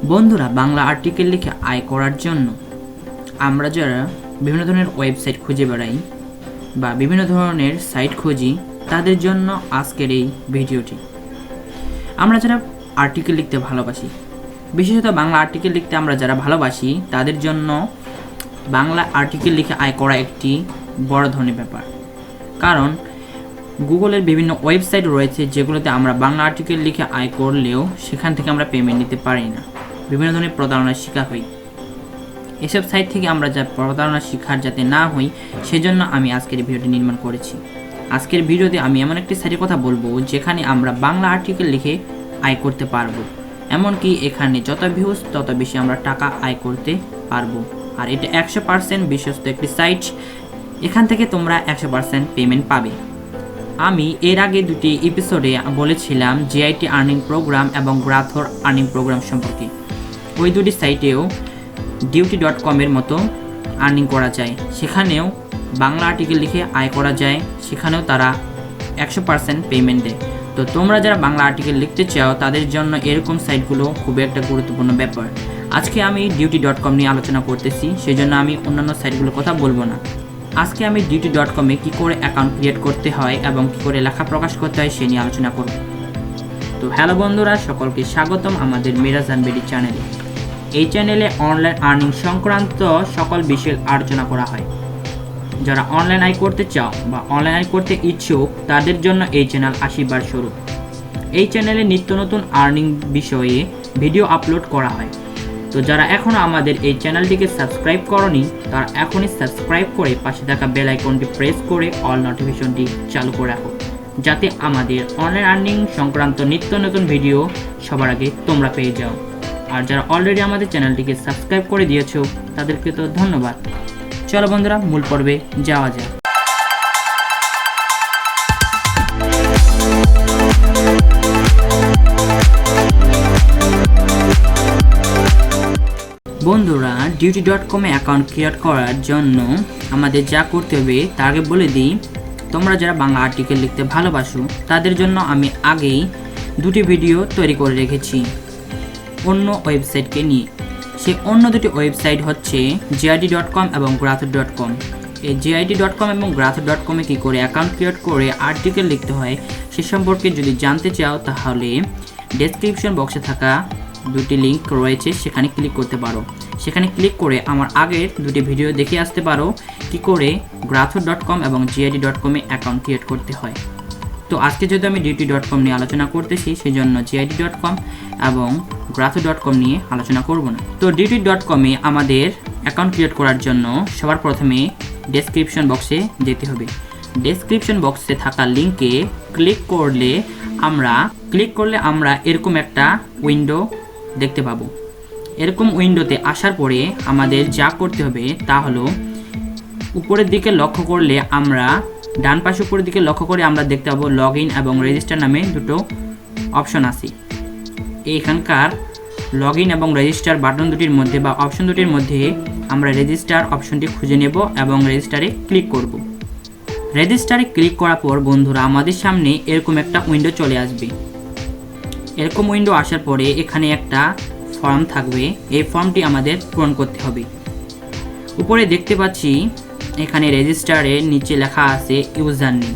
বন্ধুরা, বাংলা আর্টিকেল লিখে আয় করার জন্য আমরা যারা বিভিন্ন ধরনের ওয়েবসাইট খুঁজে বেড়াই বা বিভিন্ন ধরনের সাইট খুঁজি, তাদের জন্য আজকের এই ভিডিওটি। আমরা যারা আর্টিকেল লিখতে ভালোবাসি, বিশেষত বাংলা আর্টিকেল লিখতে আমরা যারা ভালোবাসি, তাদের জন্য বাংলা আর্টিকেল লিখে আয় করা একটি বড় ধরনের ব্যাপার। কারণ গুগলের বিভিন্ন ওয়েবসাইট রয়েছে যেগুলোতে আমরা বাংলা আর্টিকেল লিখে আয় করলেও সেখান থেকে আমরা পেমেন্ট নিতে পারি না, বিভিন্ন ধরনের প্রতারণার শিকার হই। এসব সাইট থেকে আমরা যা প্রতারণার শিকার যাতে না হই, সেজন্য আমি আজকের ভিডিওটি নির্মাণ করেছি। আজকের ভিডিওতে আমি এমন একটি সাইটের কথা বলবো যেখানে আমরা বাংলা আর্টিকেল লিখে আয় করতে পারবো, এমনকি এখানে যত ভিউজ তত বেশি আমরা টাকা আয় করতে পারবো। আর এটা 100% বিশ্বস্ত একটি সাইট, এখান থেকে তোমরা 100% পেমেন্ট পাবে। আমি এর আগে দুটি এপিসোডে বলেছিলাম জিআইটি আর্নিং প্রোগ্রাম এবং গ্রাথর আর্নিং প্রোগ্রাম সম্পর্কে। ওই দুটি সাইটেও ডিউটি.com-এর মতো আর্নিং করা যায়, সেখানেও বাংলা আর্টিকেল লিখে আয় করা যায়, সেখানেও তারা 100% পেমেন্ট দেয়। তো তোমরা যারা বাংলা আর্টিকেল লিখতে চাও তাদের জন্য এরকম সাইটগুলো খুবই একটা গুরুত্বপূর্ণ ব্যাপার। আজকে আমি ডিউটি.com নিয়ে আলোচনা করতেছি, সেজন্য আমি অন্যান্য সাইটগুলোর কথা বলবো না। আজকে আমি ডিউটি.com-এ কী করে অ্যাকাউন্ট ক্রিয়েট করতে হয় এবং কী করে লেখা প্রকাশ করতে হয় সে নিয়ে আলোচনা করব। তো হ্যালো বন্ধুরা, সকলকে স্বাগতম আমাদের মিরাজ অ্যান্ড বিডি চ্যানেলে। এই চ্যানেলে অনলাইন আর্নিং সংক্রান্ত সকল বিষয়ে আলোচনা করা হয়। যারা অনলাইন আয় করতে চাও বা অনলাইন আয় করতে ইচ্ছুক, তাদের জন্য এই চ্যানেল আশীর্বাদ স্বরূপ। এই চ্যানেলে নিত্য নতুন আর্নিং বিষয়ে ভিডিও আপলোড করা হয়। তো যারা এখনও আমাদের এই চ্যানেলটিকে সাবস্ক্রাইব করনি, তারা এখনই সাবস্ক্রাইব করে পাশে থাকা বেল আইকনটি প্রেস করে অল নোটিফিকেশনটি চালু করে রাখো, যাতে আমাদের অনলাইন আর্নিং সংক্রান্ত নিত্য নতুন ভিডিও সবার আগে তোমরা পেয়ে যাও। আর যারা অলরেডি আমাদের চ্যানেলটিকে সাবস্ক্রাইব করে দিয়েছো, তাদেরকে তো ধন্যবাদ। চলো বন্ধুরা, মূল পর্বে যাওয়া যায়। বন্ধুরা, ডিউটি.com-এ অ্যাকাউন্ট ক্রিয়েট করার জন্য আমাদের যা করতে হবে তার আগে বলে দিই। তোমরা যারা বাংলা আর্টিকেল লিখতে ভালোবাসো, তাদের জন্য আমি আগেই দুটি ভিডিও তৈরি করে রেখেছি অন্য ওয়েবসাইটকে নিয়ে। সেই অন্য দুটি ওয়েবসাইট হচ্ছে জিআইটি.com এবং গ্রাথর.com। এই জিআইটি.com এবং গ্রাথর.com-এ কী করে অ্যাকাউন্ট ক্রিয়েট করে আর্টিকেল লিখতে হয় সে সম্পর্কে যদি জানতে চাও, তাহলে ডেসক্রিপশন বক্সে থাকা দুটি লিঙ্ক রয়েছে, সেখানে ক্লিক করতে পারো। সেখানে ক্লিক করে আমার আগের দুটি ভিডিও দেখে আসতে পারো কি করে গ্রাথর.com এবং জিআইটি.com-এ অ্যাকাউন্ট ক্রিয়েট করতে হয়। তো আজকে যদি আমি ডিউটি.com নিয়ে আলোচনা করতেছি, সেই জন্য জিআইটি.com এবং গ্রাথর.com নিয়ে আলোচনা করব না। তো ডিউটি.com-এ আমাদের অ্যাকাউন্ট ক্রিয়েট করার জন্য সবার প্রথমে ডেসক্রিপশন বক্সে যেতে হবে। ডেসক্রিপশন বক্সে থাকা লিঙ্কে ক্লিক করলে আমরা এরকম একটা উইন্ডো দেখতে পাবো। এরকম উইন্ডোতে আসার পরে আমাদের যা করতে হবে তা হলো, উপরের দিকে লক্ষ্য করলে আমরা ডান পাশে উপরের দিকে লক্ষ্য করে আমরা দেখতে পাবো লগ ইন এবং রেজিস্টার নামে দুটো অপশন আছে। এইখানকার লগ ইন এবং রেজিস্টার বাটন দুটির মধ্যে বা অপশন দুটির মধ্যে আমরা রেজিস্টার অপশনটি খুঁজে নেব এবং রেজিস্টারে ক্লিক করব। রেজিস্টারে ক্লিক করার পর বন্ধুরা, আমাদের সামনে এরকম একটা উইন্ডো চলে আসবে। এরকম উইন্ডো আসার পরে এখানে একটা ফর্ম থাকবে, এই ফর্মটি আমাদের পূরণ করতে হবে। উপরে দেখতে পাচ্ছি এখানে রেজিস্টারের নিচে লেখা আছে ইউজার নেম।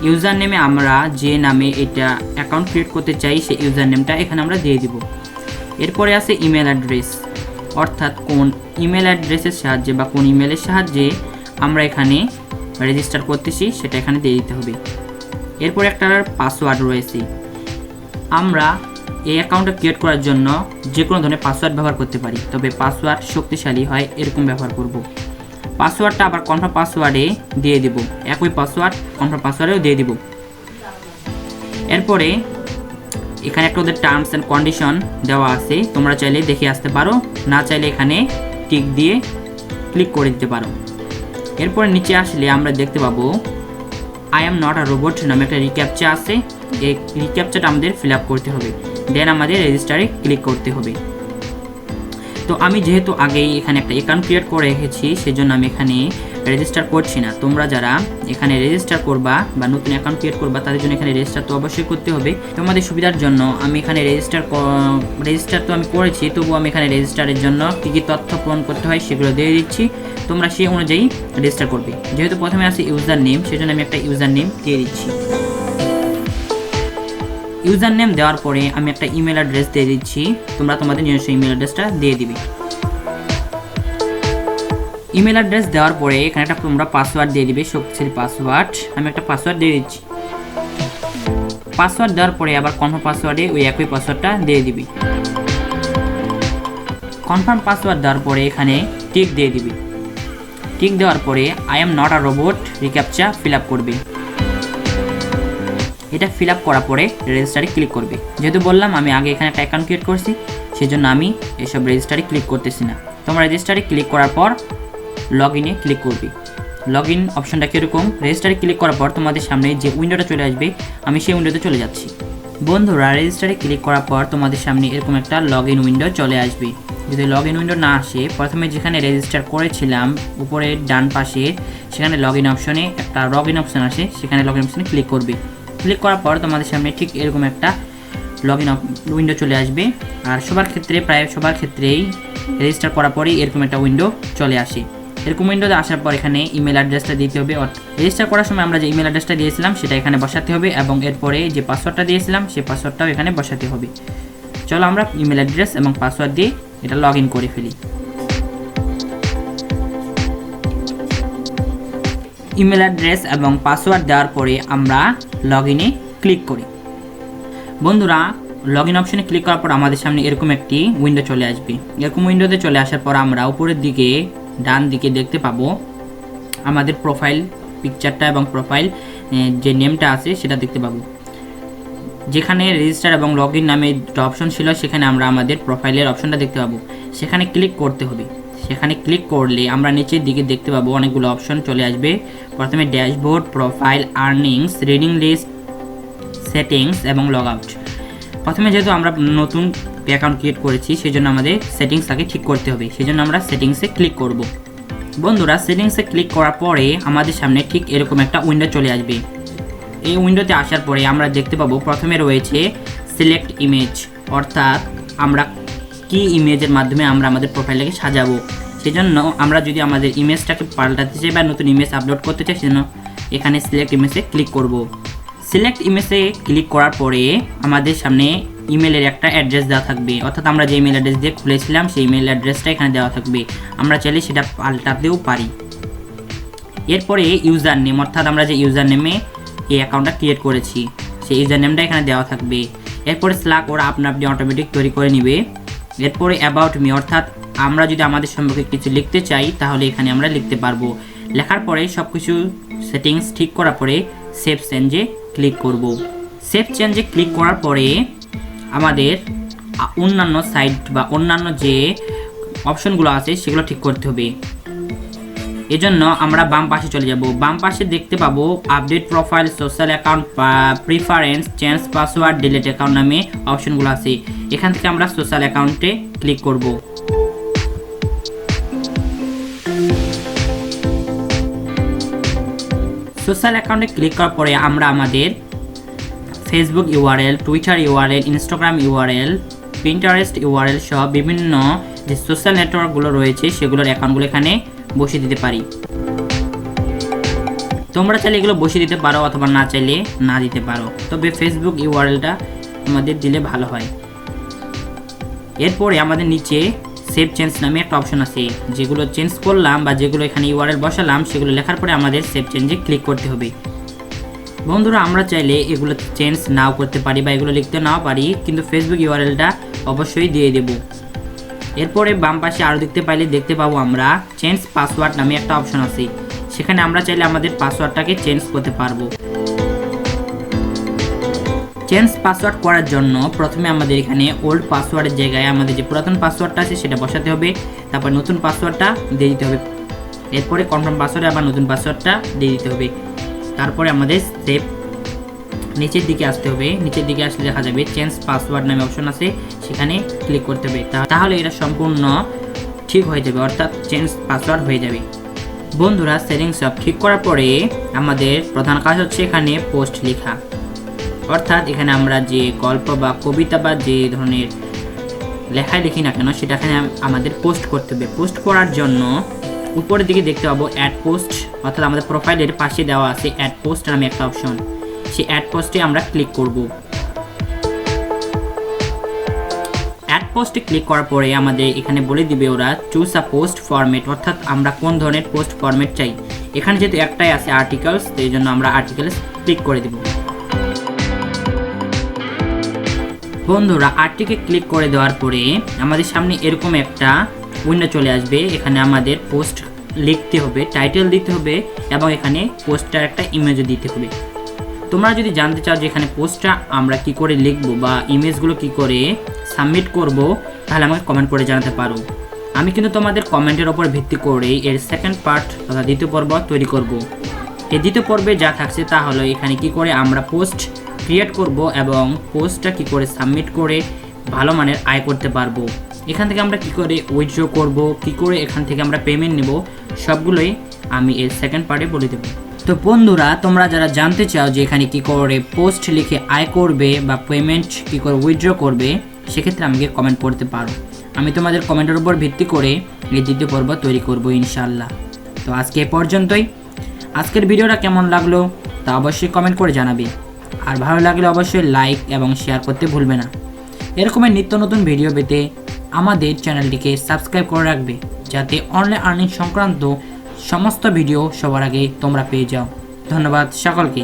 ইউজার নেমে আমরা যে নামে এটা অ্যাকাউন্ট ক্রিয়েট করতে চাই সেই ইউজার নেমটা এখানে আমরা দিয়ে দিব। এরপরে আছে ইমেল অ্যাড্রেস, অর্থাৎ কোন ইমেল অ্যাড্রেসের সাহায্যে বা কোন ইমেলের সাহায্যে আমরা এখানে রেজিস্টার করতেছি সেটা এখানে দিয়ে দিতে হবে। এরপরে একটা পাসওয়ার্ড রয়েছে। আমরা এই অ্যাকাউন্টটা ক্রিয়েট করার জন্য যে কোনো ধরনের পাসওয়ার্ড ব্যবহার করতে পারি, তবে পাসওয়ার্ড শক্তিশালী হয় এরকম ব্যবহার করব। পাসওয়ার্ডটা আবার কনফার্ম পাসওয়ার্ডে দিয়ে দিব, একই পাসওয়ার্ড কনফার্ম পাসওয়ার্ডেও দিয়ে দিব। এরপরে এখানে একটা ওদের টার্মস অ্যান্ড কন্ডিশন দেওয়া আছে, তোমরা চাইলে দেখে আসতে পারো, না চাইলে এখানে টিক দিয়ে ক্লিক করে দিতে পারো। এরপরে নিচে আসলে আমরা দেখতে পাবো I am not a robot নামে একটা রিক্যাপচা আছে। এই রিক্যাপচাটা আমাদের ফিল আপ করতে হবে, দেন আমাদের রেজিস্টারে ক্লিক করতে হবে। তো আমি যেহেতু আগেই এখানে একটা অ্যাকাউন্ট ক্রিয়েট করে রেখেছি, সেজন্য আমি এখানে রেজিস্টার করছি না। তোমরা যারা এখানে রেজিস্টার করবা বা নতুন অ্যাকাউন্ট ক্রিয়েট করবা তাদের জন্য এখানে রেজিস্টার তো অবশ্যই করতে হবে। তোমাদের সুবিধার জন্য আমি এখানে রেজিস্টার তো আমি করেছি, তবুও আমি এখানে রেজিস্টারের জন্য কী কী তথ্য পূরণ করতে হয় সেগুলো দিয়ে দিচ্ছি। তোমরা সেই অনুযায়ী রেজিস্টার করবে। যেহেতু প্রথমে আছে ইউজার নেম, সেজন্য আমি একটা ইউজার নেম দিয়ে দিচ্ছি। ইউজার নেম দেওয়ার পরে আমি একটা ইমেল অ্যাড্রেস দিয়ে দিচ্ছি। তোমরা তোমাদের নিজস্ব ইমেল অ্যাড্রেসটা দিয়ে দিবে। ইমেল অ্যাড্রেস দেওয়ার পরে এখানে একটা তোমরা পাসওয়ার্ড দিয়ে দিবে, শক্তিশালী পাসওয়ার্ড। আমি একটা পাসওয়ার্ড দিয়ে দিচ্ছি। পাসওয়ার্ড দেওয়ার পরে আবার কনফার্ম পাসওয়ার্ডে ওই একই পাসওয়ার্ডটা দিয়ে দিবি। কনফার্ম পাসওয়ার্ড দেওয়ার পরে এখানে টিক দিয়ে দিবি। টিক দেওয়ার পরে I am not a robot recaptcha fill up করবে। এটা ফিল আপ করার পরে রেজিস্টারে ক্লিক করবে। যেহেতু বললাম আমি আগে এখানে একটা অ্যাকাউন্ট ক্রিয়েট করছি, সেজন্য আমি এসব রেজিস্টারে ক্লিক করতেছি না। তোমরা রেজিস্টারে ক্লিক করার পর লগ ইনে ক্লিক করবে। লগ ইন অপশনটা কীরকম, রেজিস্টারে ক্লিক করার পর তোমাদের সামনে যে উইন্ডোটা চলে আসবে, আমি সেই উইন্ডোতে চলে যাচ্ছি। বন্ধুরা, রেজিস্টারে ক্লিক করার পর তোমাদের সামনে এরকম একটা লগ ইন উইন্ডো চলে আসবে। যদি লগ ইন উইন্ডো না আসে, প্রথমে যেখানে রেজিস্টার করেছিলাম উপরে ডান পাশে সেখানে লগ ইন অপশনে একটা লগ ইন অপশন আসে, সেখানে লগ ইন অপশনে ক্লিক করবে। ক্লিক করার পর তোমাদের সামনে ঠিক এরকম একটা লগ ইন উইন্ডো চলে আসবে। আর প্রায় সবার ক্ষেত্রেই রেজিস্টার করার পরেই এরকম একটা উইন্ডো চলে আসে। এরকম উইন্ডোতে আসার পর এখানে ইমেল অ্যাড্রেসটা দিতে হবে। রেজিস্টার করার সময় আমরা যে ইমেল অ্যাড্রেসটা দিয়েছিলাম সেটা এখানে বসাতে হবে, এবং এরপরে যে পাসওয়ার্ডটা দিয়েছিলাম সেই পাসওয়ার্ডটাও এখানে বসাতে হবে। চলো আমরা ইমেল অ্যাড্রেস এবং পাসওয়ার্ড দিয়ে এটা লগ ইন করে ফেলি। ইমেল অ্যাড্রেস এবং পাসওয়ার্ড দেওয়ার পরে আমরা লগ ইনে ক্লিক করি। বন্ধুরা, লগ ইন অপশনে ক্লিক করার পর আমাদের সামনে এরকম একটি উইন্ডো চলে আসবে। এরকম উইন্ডোতে চলে আসার পর আমরা উপরের দিকে ডান দিকে দেখতে পাবো আমাদের প্রোফাইল পিকচারটা এবং প্রোফাইল যে নেমটা আছে সেটা দেখতে পাবো। যেখানে রেজিস্টার এবং লগ ইন নামে একটা অপশন ছিল, সেখানে আমরা আমাদের প্রোফাইলের অপশনটা দেখতে পাবো। সেখানে ক্লিক করতে হবে। সেখানে ক্লিক করলে আমরা নিচের দিকে দেখতে পাবো অনেকগুলো অপশন চলে আসবে। প্রথমে dashboard, profile, earnings, reading list, settings এবং লগ আউট। প্রথমে যেহেতু আমরা নতুন অ্যাকাউন্ট ক্রিয়েট করেছি, সেজন্য আমাদের সেটিংসটাকে ঠিক করতে হবে। সেজন্য আমরা সেটিংসে ক্লিক করব। বন্ধুরা, সেটিংসে ক্লিক করার পরে আমাদের সামনে ঠিক এরকম একটা উইন্ডো চলে আসবে। এই উইন্ডোতে আসার পরে আমরা দেখতে পাবো প্রথমে রয়েছে সিলেক্ট ইমেজ, অর্থাৎ আমরা কি ইমেজের মাধ্যমে আমরা আমাদের প্রোফাইলটাকে সাজাবো। সেজন্য আমরা যদি আমাদের ইমেজটাকে পাল্টাতে চাই বা নতুন ইমেজ আপলোড করতে চাই, সেজন্য এখানে সিলেক্ট ইমেজে ক্লিক করব। সিলেক্ট ইমেজে ক্লিক করার পরে আমাদের সামনে ইমেলের একটা অ্যাড্রেস দেওয়া থাকবে, অর্থাৎ আমরা যে ইমেল অ্যাড্রেস দিয়ে খুলেছিলাম সেই ইমেল অ্যাড্রেসটা এখানে দেওয়া থাকবে। আমরা চাইলে সেটা পাল্টাতেও পারি। এরপরে ইউজার নেম, অর্থাৎ আমরা যে ইউজার নেমে এই অ্যাকাউন্টটা ক্রিয়েট করেছি সেই ইউজার নেমটা এখানে দেওয়া থাকবে। এরপরে স্ল্যাক ওরা আপনি অটোমেটিক তৈরি করে নেবে। এরপরে অ্যাবাউট মি, অর্থাৎ আমরা যদি আমাদের সম্পর্কে কিছু লিখতে চাই তাহলে এখানে আমরা লিখতে পারবো। লেখার পরে সব কিছু সেটিংস ঠিক করার পরে সেভ চেঞ্জে ক্লিক করব। সেভ চেঞ্জে ক্লিক করার পরে আমাদের অন্যান্য সাইট বা অন্যান্য যে অপশনগুলো আছে সেগুলো ঠিক করতে হবে। এজন্য আমরা বাম পাশে চলে যাব। বাম পাশে দেখতে পাবো update profile, social account, preference, change password, delete account নামে অপশনগুলো আছে। এখান থেকে আমরা সোশ্যাল অ্যাকাউন্টে ক্লিক করব। সোশ্যাল অ্যাকাউন্টে ক্লিক করার পরে আমরা আমাদের Facebook URL, Twitter URL, Instagram URL, Pinterest URL সহ বিভিন্ন যে সোশ্যাল নেটওয়ার্কগুলো রয়েছে সেগুলোর অ্যাকাউন্টগুলো এখানে বসিয়ে দিতে পারি। তোমরা চাইলে এগুলো বসিয়ে দিতে পারো অথবা না চাইলে না দিতে পারো, তবে ফেসবুক ইউআরএলটা আমাদের দিলে ভালো হয়। এরপরে আমাদের নিচে সেভ চেঞ্জ নামে একটা অপশন আছে। যেগুলো চেঞ্জ করলাম বা যেগুলো এখানে ইউআরএল বসালাম সেগুলো লেখার পরে আমাদের সেভ চেঞ্জে ক্লিক করতে হবে। বন্ধুরা, আমরা চাইলে এগুলো চেঞ্জ নাও করতে পারি বা এগুলো লিখতে নাও পারি, কিন্তু ফেসবুক ইউআরএলটা অবশ্যই দিয়ে দেব। এরপরে বাম পাশে আরও দেখতে পাবো আমরা চেঞ্জ পাসওয়ার্ড নামে একটা অপশন আছে। সেখানে আমরা চাইলে আমাদের পাসওয়ার্ডটাকে চেঞ্জ করতে পারবো। চেঞ্জ পাসওয়ার্ড করার জন্য প্রথমে আমাদের এখানে ওল্ড পাসওয়ার্ডের জায়গায় আমাদের যে পুরাতন পাসওয়ার্ডটা আছে সেটা বসাতে হবে, তারপর নতুন পাসওয়ার্ডটা দিয়ে দিতে হবে। এরপরে কনফার্ম পাসওয়ার্ডে আবার নতুন পাসওয়ার্ডটা দিয়ে দিতে হবে। তারপরে আমাদের সেভ নিচের দিকে আসতে হবে। নিচের দিকে আসলে দেখা যাবে চেঞ্জ পাসওয়ার্ড নামে অপশন আছে, সেখানে ক্লিক করতে হবে। তাহলে এটা সম্পূর্ণ ঠিক হয়ে যাবে, অর্থাৎ চেঞ্জ পাসওয়ার্ড হয়ে যাবে। বন্ধুরা সেটিংস সব ঠিক করার পরে আমাদের প্রধান কাজ হচ্ছে এখানে পোস্ট লেখা, অর্থাৎ এখানে আমরা যে গল্প বা কবিতা বা যে ধরনের লেখায় লিখি না কেন সেটা এখানে আমাদের পোস্ট করতে হবে। পোস্ট করার জন্য উপরের দিকে দেখতে পাবো অ্যাড পোস্ট, অর্থাৎ আমাদের প্রোফাইলের পাশে দেওয়া আছে অ্যাড পোস্ট নামে একটা অপশন। সেই অ্যাড পোস্টে আমরা ক্লিক করব। অ্যাড পোস্টে ক্লিক করার পরে আমাদের এখানে বলে দিবে ওরা চুজ আ পোস্ট ফরম্যাট, অর্থাৎ আমরা কোন ধরনের পোস্ট ফরম্যাট চাই। এখানে যেহেতু একটাই আছে আর্টিকেলস, তো এই জন্য আমরা আর্টিকেলস ক্লিক করে দেব। বন্ধুরা আর্টিকেল ক্লিক করে দেওয়ার পরে আমাদের সামনে এরকম একটা উইন্ডো চলে আসবে। এখানে আমাদের পোস্ট লিখতে হবে, টাইটেল দিতে হবে এবং এখানে পোস্টটার একটা ইমেজও দিতে হবে। তোমরা যদি জানতে চাও যে এখানে পোস্টটা আমরা কি করে লিখবো বা ইমেজগুলো কি করে সাবমিট করব, তাহলে আমাকে কমেন্ট করে জানাতে পারো। আমি কিন্তু তোমাদের কমেন্টের ওপর ভিত্তি করে এর সেকেন্ড পার্ট তথা দ্বিতীয় পর্ব তৈরি করব। এই দ্বিতীয় পর্বে যা থাকছে তা হলো এখানে কি করে আমরা পোস্ট ক্রিয়েট করব এবং পোস্টটা কি করে সাবমিট করে ভালো মানের আয় করতে পারবো। এখান থেকে আমরা কি করে উইথড্র করব, কি করে এখান থেকে আমরা পেমেন্ট নেব, সবগুলোই আমি এর সেকেন্ড পার্টে বলে দেবো। তো বন্ধুরা তোমরা যারা জানতে চাও যে এখানে কি করে পোস্ট লিখে আয় করবে বা পেমেন্ট কি করে উইথড্র করবে, সেক্ষেত্রে আমাকে কমেন্ট করতে পারো। আমি তোমাদের কমেন্টের উপর ভিত্তি করে এই দ্বিতীয় পর্ব তৈরি করব ইনশাআল্লাহ। তো আজকে এ পর্যন্তই। আজকের ভিডিওটা কেমন লাগলো তা অবশ্যই কমেন্ট করে জানাবে, আর ভালো লাগলে অবশ্যই লাইক এবং শেয়ার করতে ভুলবে না। এরকমের নিত্য নতুন ভিডিও পেতে আমাদের চ্যানেলটিকে সাবস্ক্রাইব করে রাখবে, যাতে অনলাইন আর্নিং সংক্রান্ত সমস্ত ভিডিও সবার আগে তোমরা পেয়ে যাও। ধন্যবাদ সকলকে।